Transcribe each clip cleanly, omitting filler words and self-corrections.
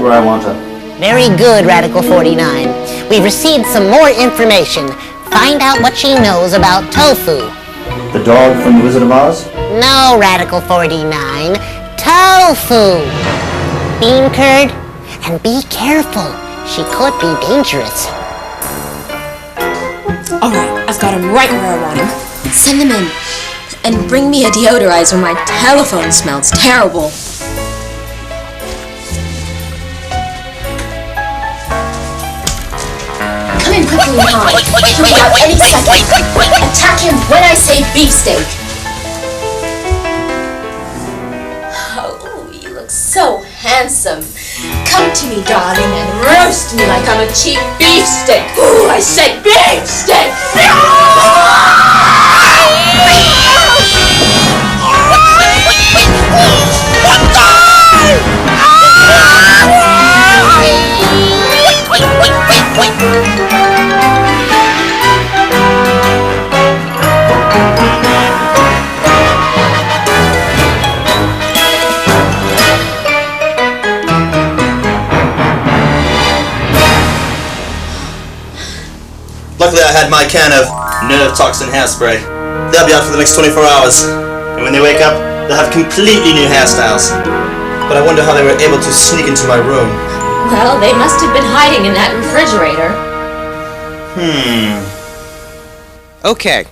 where I want to. Very good, Radical 49. We've received some more information. Find out what she knows about tofu. The dog from The Wizard of Oz? No, Radical 49. Tofu. Bean curd. And be careful. She could be dangerous. Alright, I've got him right where I want him. Send them in. And bring me a deodorizer. My telephone smells terrible. Come in quickly, Han. He'll be out any second. Attack him when I say beefsteak. Oh, you look so handsome. Come to me, darling, and roast me like I'm a cheap beefsteak. Ooh, I said beefsteak! Luckily I had my can of nerve toxin hairspray. They'll be out for the next 24 hours. And when they wake up, they'll have completely new hairstyles. But I wonder how they were able to sneak into my room. Well, they must have been hiding in that refrigerator. Okay,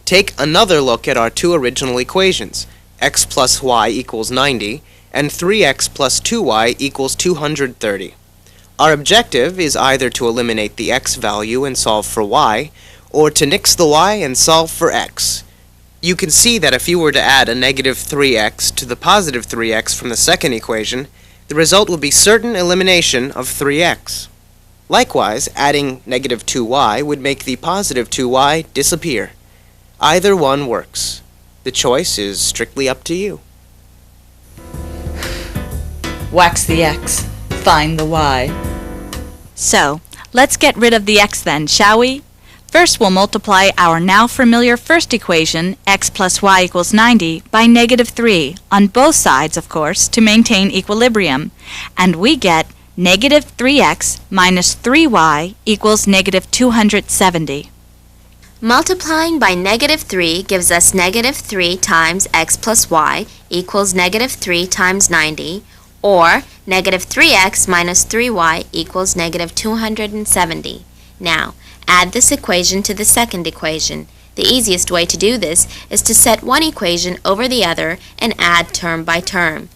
take another look at our two original equations, x plus y equals 90, and 3x plus 2y equals 230. Our objective is either to eliminate the x value and solve for y, or to nix the y and solve for x. You can see that if you were to add a negative 3x to the positive 3x from the second equation, the result would be certain elimination of 3x. Likewise, adding negative 2y would make the positive 2y disappear. Either one works. The choice is strictly up to you. Wax the x, find the y. So, let's get rid of the x then, shall we? First, we'll multiply our now familiar first equation, x plus y equals 90, by negative 3, on both sides, of course, to maintain equilibrium. And we get negative 3x minus 3y equals negative 270. Multiplying by negative 3 gives us negative 3 times x plus y equals negative 3 times 90, or negative 3x minus 3y equals negative 270. Now, add this equation to the second equation. The easiest way to do this is to set one equation over the other and add term by term.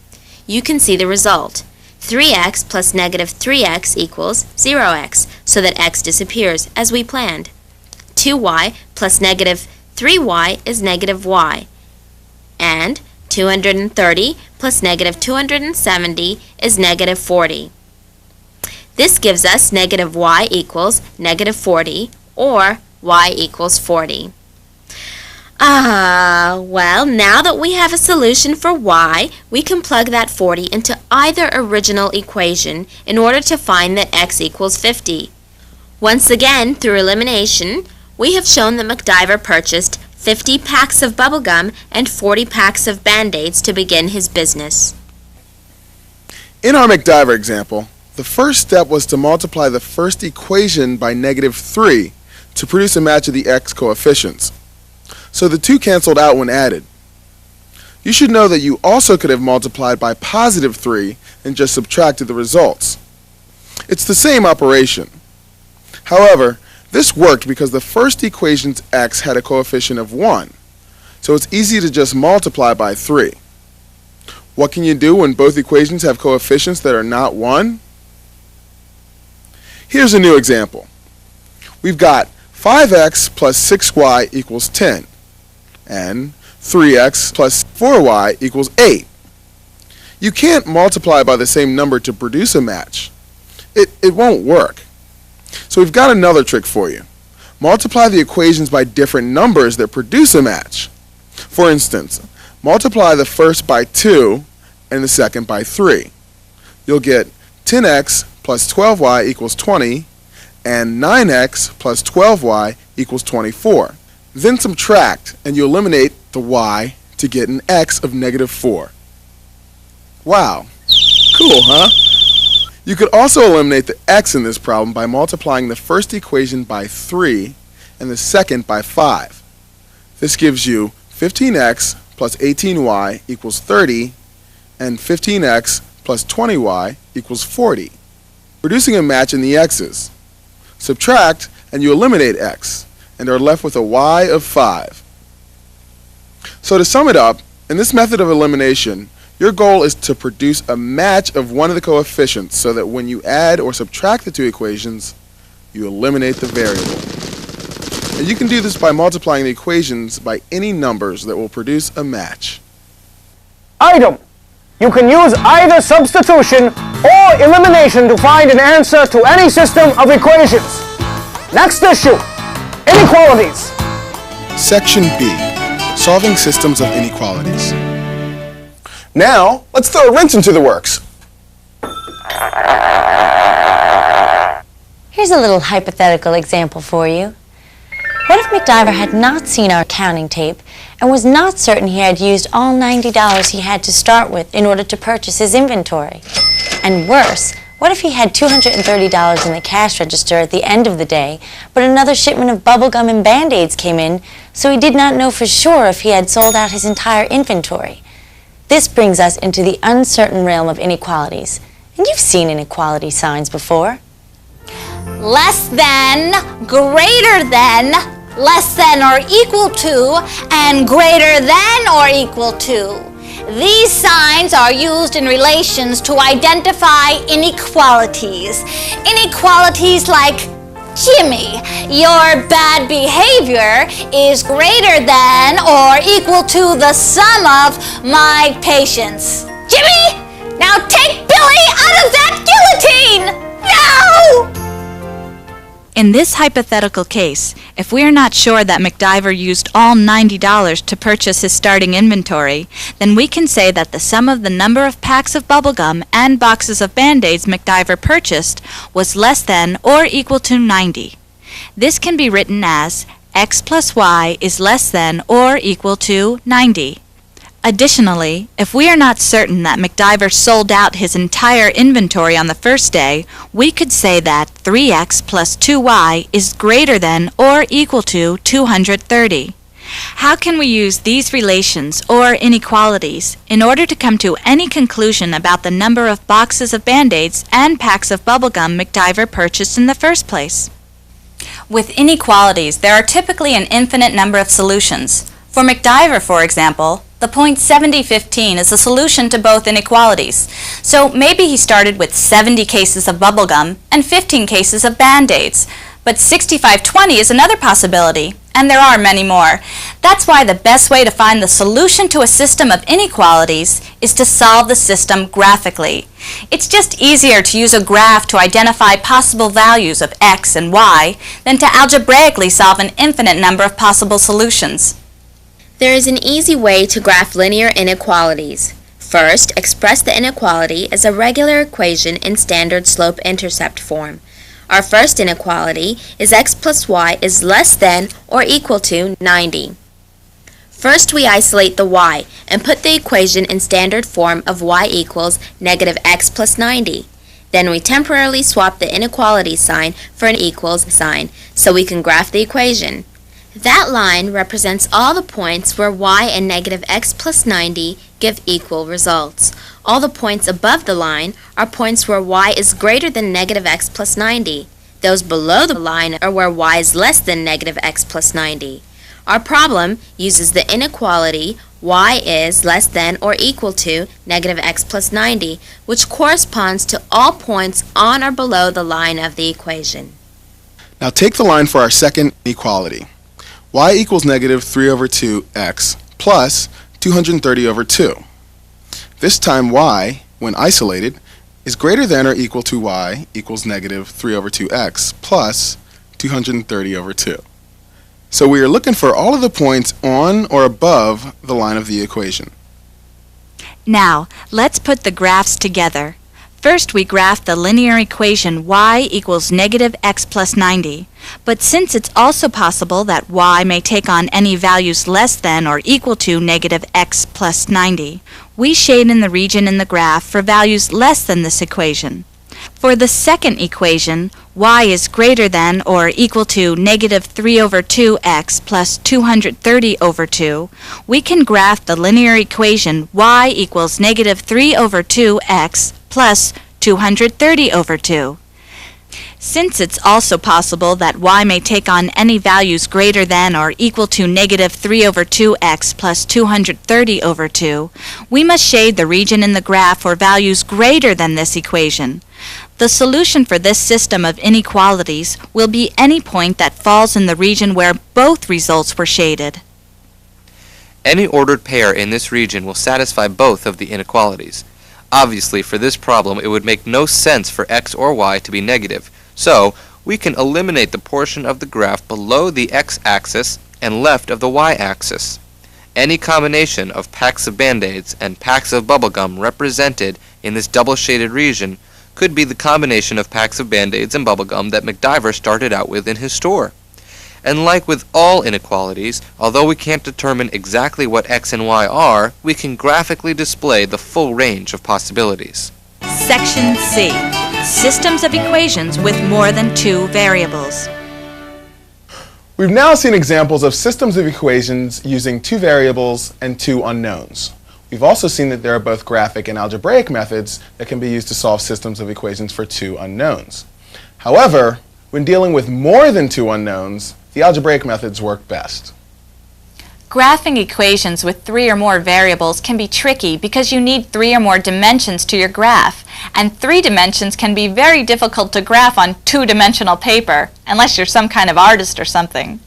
You can see the result. 3x plus negative 3x equals 0x, so that x disappears, as we planned. 2y plus negative 3y is negative y. And 230 plus negative 270 is negative 40. This gives us negative y equals negative 40, or y equals 40. Well, now that we have a solution for y, we can plug that 40 into either original equation in order to find that x equals 50. Once again, through elimination, we have shown that McDiver purchased 50 packs of bubblegum and 40 packs of bandaids to begin his business. In our McDiver example, the first step was to multiply the first equation by negative 3 to produce a match of the x coefficients. So the two canceled out when added. You should know that you also could have multiplied by positive 3 and just subtracted the results. It's the same operation. However, this worked because the first equation's x had a coefficient of 1, so it's easy to just multiply by 3. What can you do when both equations have coefficients that are not 1? Here's a new example. We've got 5x plus 6y equals 10, and 3x plus 4y equals 8. You can't multiply by the same number to produce a match. It won't work. So we've got another trick for you. Multiply the equations by different numbers that produce a match. For instance, multiply the first by 2 and the second by 3. You'll get 10x plus 12y equals 20, and 9x plus 12y equals 24. Then subtract, and you eliminate the y to get an x of negative 4. Wow, cool, huh? You could also eliminate the x in this problem by multiplying the first equation by 3 and the second by 5. This gives you 15x plus 18y equals 30 and 15x plus 20y equals 40. Producing a match in the x's. Subtract and you eliminate x and are left with a y of 5. So to sum it up, in this method of elimination, your goal is to produce a match of one of the coefficients so that when you add or subtract the two equations, you eliminate the variable. And you can do this by multiplying the equations by any numbers that will produce a match. Item. You can use either substitution or elimination to find an answer to any system of equations. Next issue, inequalities. Section B, solving systems of inequalities. Now, let's throw a wrench into the works. Here's a little hypothetical example for you. What if McDiver had not seen our counting tape and was not certain he had used all $90 he had to start with in order to purchase his inventory? And worse, what if he had $230 in the cash register at the end of the day, but another shipment of bubblegum and bandaids came in, so he did not know for sure if he had sold out his entire inventory? This brings us into the uncertain realm of inequalities. And you've seen inequality signs before. Less than, greater than, less than or equal to, and greater than or equal to. These signs are used in relations to identify inequalities. Inequalities like, Jimmy, your bad behavior is greater than or equal to the sum of my patience. Jimmy, now take Billy out of that guillotine! No! In this hypothetical case, if we are not sure that McDiver used all $90 to purchase his starting inventory, then we can say that the sum of the number of packs of bubblegum and boxes of Band-Aids McDiver purchased was less than or equal to 90. This can be written as x plus y is less than or equal to 90. Additionally, if we are not certain that McDiver sold out his entire inventory on the first day, we could say that 3x plus 2y is greater than or equal to 230. How can we use these relations or inequalities in order to come to any conclusion about the number of boxes of Band-Aids and packs of bubblegum McDiver purchased in the first place? With inequalities, there are typically an infinite number of solutions. For McDiver, for example, the point 7015 is a solution to both inequalities. So maybe he started with 70 cases of bubblegum and 15 cases of Band-Aids. But 6520 is another possibility, and there are many more. That's why the best way to find the solution to a system of inequalities is to solve the system graphically. It's just easier to use a graph to identify possible values of x and y than to algebraically solve an infinite number of possible solutions. There is an easy way to graph linear inequalities. First, express the inequality as a regular equation in standard slope-intercept form. Our first inequality is x plus y is less than or equal to 90. First, we isolate the y and put the equation in standard form of y equals negative x plus 90. Then we temporarily swap the inequality sign for an equals sign so we can graph the equation. That line represents all the points where y and negative x plus 90 give equal results. All the points above the line are points where y is greater than negative x plus 90. Those below the line are where y is less than negative x plus 90. Our problem uses the inequality y is less than or equal to negative x plus 90, which corresponds to all points on or below the line of the equation. Now take the line for our second inequality. Y equals negative 3 over 2x plus 230 over 2. This time y, when isolated, is greater than or equal to y equals negative 3 over 2x plus 230 over 2. So we are looking for all of the points on or above the line of the equation. Now, let's put the graphs together. First, we graph the linear equation y equals negative x plus 90. But since it's also possible that y may take on any values less than or equal to negative x plus 90, we shade in the region in the graph for values less than this equation. For the second equation, y is greater than or equal to negative 3 over 2x plus 230 over 2, we can graph the linear equation y equals negative 3 over 2x plus 230 over 2. Since it's also possible that y may take on any values greater than or equal to negative 3 over 2x plus 230 over 2, we must shade the region in the graph for values greater than this equation. The solution for this system of inequalities will be any point that falls in the region where both results were shaded. Any ordered pair in this region will satisfy both of the inequalities. Obviously, for this problem, it would make no sense for x or y to be negative. So, we can eliminate the portion of the graph below the x-axis and left of the y-axis. Any combination of packs of bandaids and packs of bubblegum represented in this double-shaded region could be the combination of packs of bandaids and bubblegum that McDiver started out with in his store. And like with all inequalities, although we can't determine exactly what x and y are, we can graphically display the full range of possibilities. Section C. Systems of equations with more than two variables. We've now seen examples of systems of equations using two variables and two unknowns. We've also seen that there are both graphic and algebraic methods that can be used to solve systems of equations for two unknowns. However, when dealing with more than two unknowns, the algebraic methods work best. Graphing equations with 3 or more variables can be tricky because you need 3 or more dimensions to your graph, and 3 dimensions can be very difficult to graph on 2-dimensional paper, unless you're some kind of artist or something.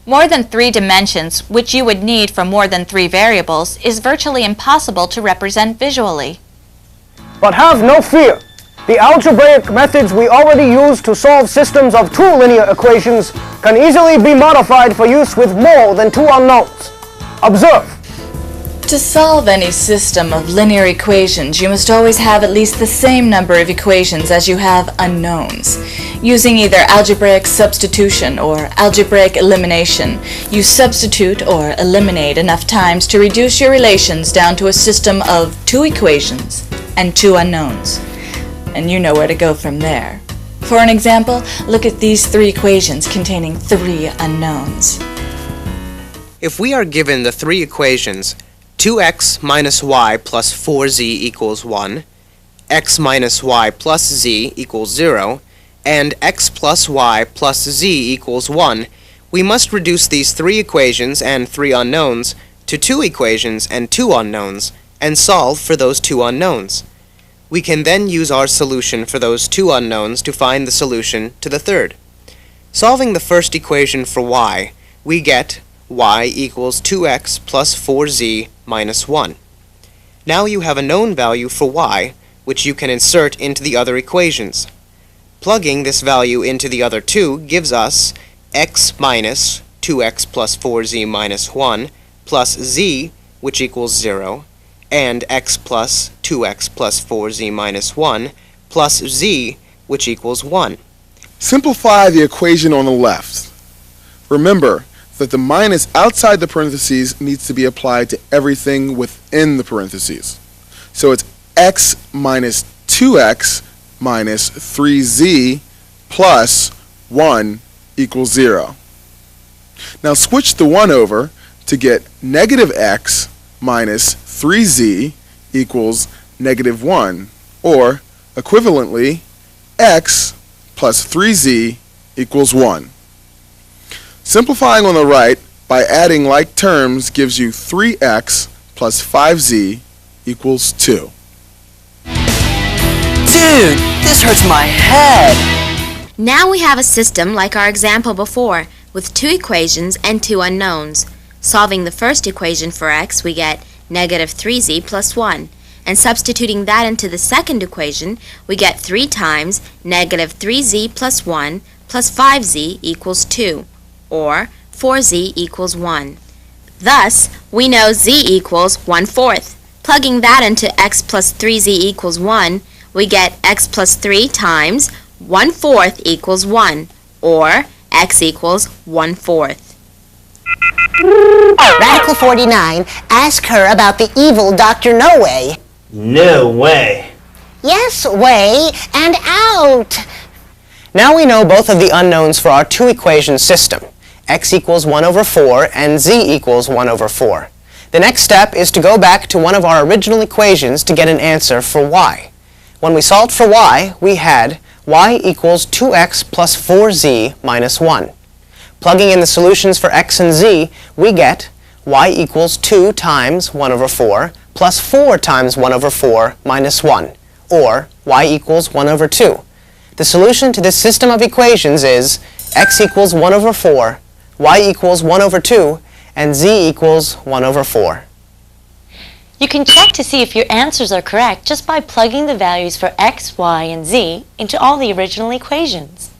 More than 3 dimensions, which you would need for more than 3 variables, is virtually impossible to represent visually. But have no fear. The algebraic methods we already use to solve systems of two linear equations can easily be modified for use with more than two unknowns. Observe. To solve any system of linear equations, you must always have at least the same number of equations as you have unknowns. Using either algebraic substitution or algebraic elimination, you substitute or eliminate enough times to reduce your relations down to a system of 2 equations and 2 unknowns. And you know where to go from there. For an example, look at these 3 equations containing 3 unknowns. If we are given the 3 equations 2x minus y plus 4z equals 1, x minus y plus z equals 0, and x plus y plus z equals 1, we must reduce these 3 equations and 3 unknowns to 2 equations and 2 unknowns and solve for those 2 unknowns. We can then use our solution for those 2 unknowns to find the solution to the third. Solving the first equation for y, we get y equals 2x plus 4z minus 1. Now you have a known value for y, which you can insert into the other equations. Plugging this value into the other 2 gives us x minus 2x plus 4z minus 1 plus z, which equals 0, and x plus 2x plus 4z minus 1 plus z, which equals 1. Simplify the equation on the left. Remember that the minus outside the parentheses needs to be applied to everything within the parentheses. So it's x minus 2x minus 3z plus 1 equals 0. Now switch the 1 over to get negative x minus 3z equals negative 1, or equivalently, x plus 3z equals 1. Simplifying on the right by adding like terms gives you 3x plus 5z equals 2. Dude, this hurts my head! Now we have a system like our example before, with 2 equations and 2 unknowns. Solving the first equation for x, we get negative 3z plus 1. And substituting that into the second equation, we get 3 times negative 3z plus 1 plus 5z equals 2, or 4z equals 1. Thus, we know z equals 1/4. Plugging that into x plus 3z equals 1, we get x plus 3 times 1/4 equals 1, or x equals 1/4. Radical 49, ask her about the evil Dr. No Way. No way. Yes, way and out. Now we know both of the unknowns for our two-equation system, x equals 1 over 4 and z equals 1 over 4. The next step is to go back to one of our original equations to get an answer for y. When we solved for y, we had y equals 2x plus 4z minus 1. Plugging in the solutions for x and z, we get y equals 2 times 1 over 4 plus 4 times 1 over 4 minus 1, or y equals 1 over 2. The solution to this system of equations is x equals 1 over 4, y equals 1 over 2, and z equals 1 over 4. You can check to see if your answers are correct just by plugging the values for x, y, and z into all the original equations.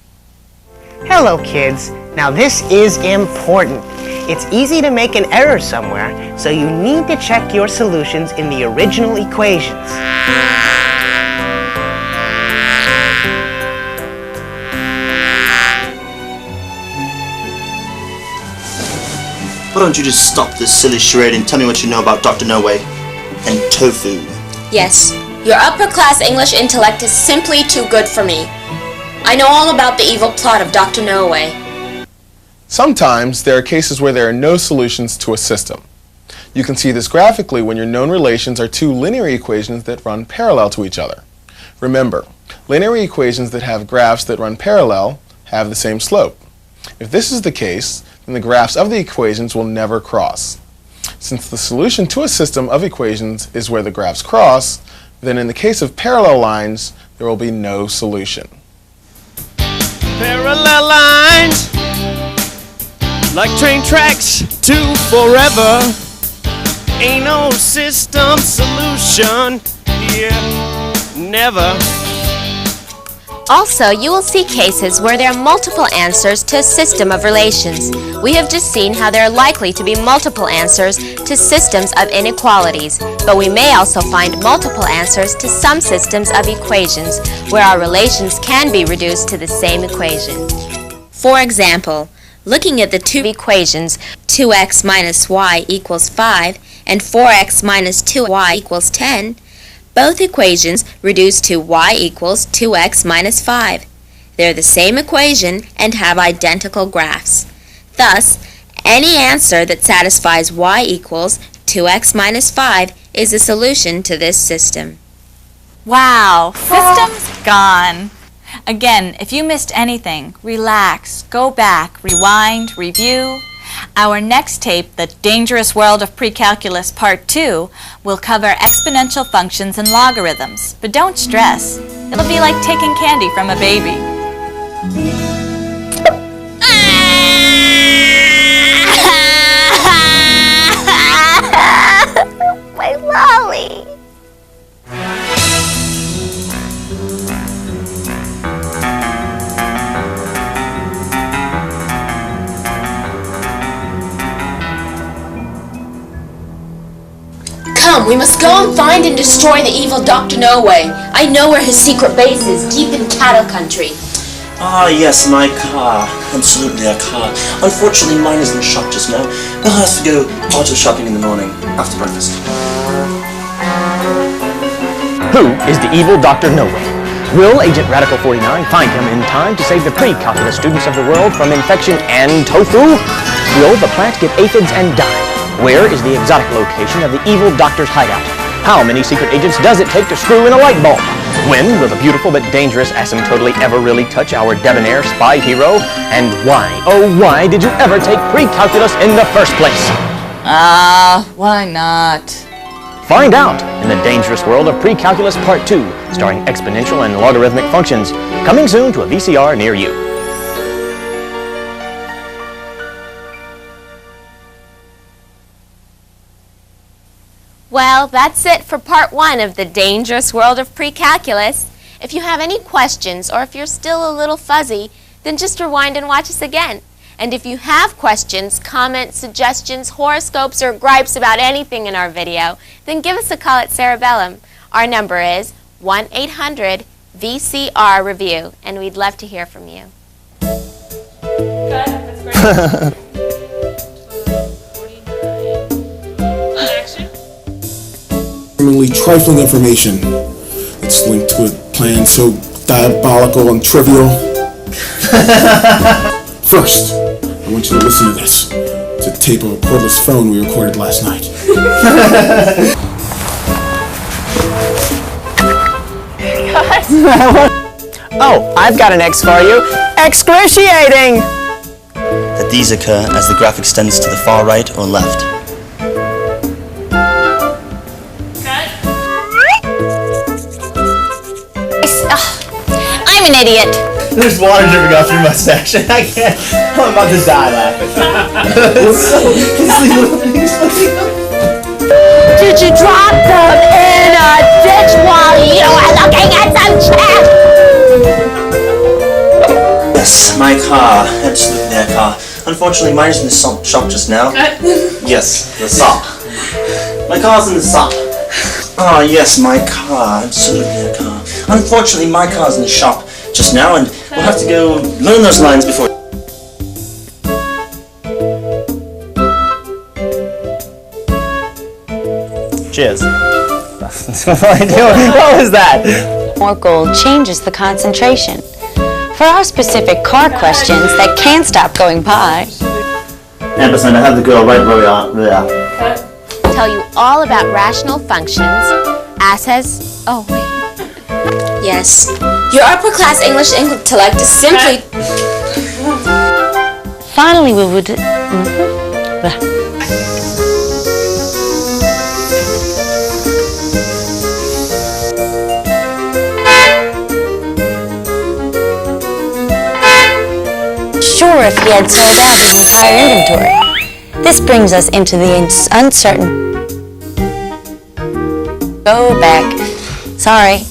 Hello, kids. Now this is important. It's easy to make an error somewhere, so you need to check your solutions in the original equations. Why don't you just stop this silly charade and tell me what you know about Dr. No Way and tofu? Yes, your upper-class English intellect is simply too good for me. I know all about the evil plot of Dr. No Way. Sometimes there are cases where there are no solutions to a system. You can see this graphically when your known relations are two linear equations that run parallel to each other. Remember, linear equations that have graphs that run parallel have the same slope. If this is the case, then the graphs of the equations will never cross. Since the solution to a system of equations is where the graphs cross, then in the case of parallel lines, there will be no solution. Parallel lines, like train tracks to forever. Ain't no system solution here, never. Also, you will see cases where there are multiple answers to a system of relations. We have just seen how there are likely to be multiple answers to systems of inequalities, but we may also find multiple answers to some systems of equations where our relations can be reduced to the same equation. For example, looking at the two equations 2x minus y equals 5 and 4x minus 2y equals 10, both equations reduce to y equals 2x minus 5. They're the same equation and have identical graphs. Thus, any answer that satisfies y equals 2x minus 5 is a solution to this system. Wow, system's gone. Again, if you missed anything, relax, go back, rewind, review. Our next tape, The Dangerous World of Precalculus Part 2, will cover exponential functions and logarithms. But don't stress. It'll be like taking candy from a baby. My lolly! Come, we must go and find and destroy the evil Dr. No Way. I know where his secret base is, deep in cattle country. Ah, yes, my car. Absolutely, a car. Unfortunately, mine is in the shop just now. We'll have to go auto shopping in the morning, after breakfast. Who is the evil Dr. No Way? Will Agent Radical 49 find him in time to save the pre-calculus students of the world from infection and tofu? Will the plant get aphids and die? Where is the exotic location of the evil doctor's hideout? How many secret agents does it take to screw in a light bulb? When will the beautiful but dangerous asymptotally ever really touch our debonair spy hero? And why, oh why, did you ever take pre-calculus in the first place? Why not? Find out in The Dangerous World of Pre-Calculus Part 2, starring exponential and logarithmic functions, coming soon to a VCR near you. Well, that's it for part 1 of The Dangerous World of Precalculus. If you have any questions or if you're still a little fuzzy, then just rewind and watch us again. And if you have questions, comments, suggestions, horoscopes, or gripes about anything in our video, then give us a call at Cerebellum. Our number is 1-800-VCR-REVIEW, and we'd love to hear from you. Trifling information. It's linked to a plan so diabolical and trivial. First, I want you to listen to this. It's a tape of a cordless phone we recorded last night. Oh, I've got an X for you. Excruciating! That these occur as the graph extends to the far right or left. I'm an idiot. There's water dripping off your mustache. I can't. I'm about to die laughing. Did you drop them in a ditch while you were looking at some trash? Yes, my car. Absolutely their car. Unfortunately, mine is in the shop just now. Yes, the shop. My car's in the shop. Ah, yes, my car. Absolutely their car. Unfortunately, my car's in the shop just now, and we'll have to go learn those lines before. Cheers. What was that? More gold changes the concentration. For our specific car questions that can't stop going by, Ampersand, I have the girl right where we are. There. Tell you all about rational functions, as has... Oh, wait. Yes. Your upper class English intellect is simply... finally we would... Sure, if he had sold out his entire inventory. This brings us into the uncertain... Go back. Sorry.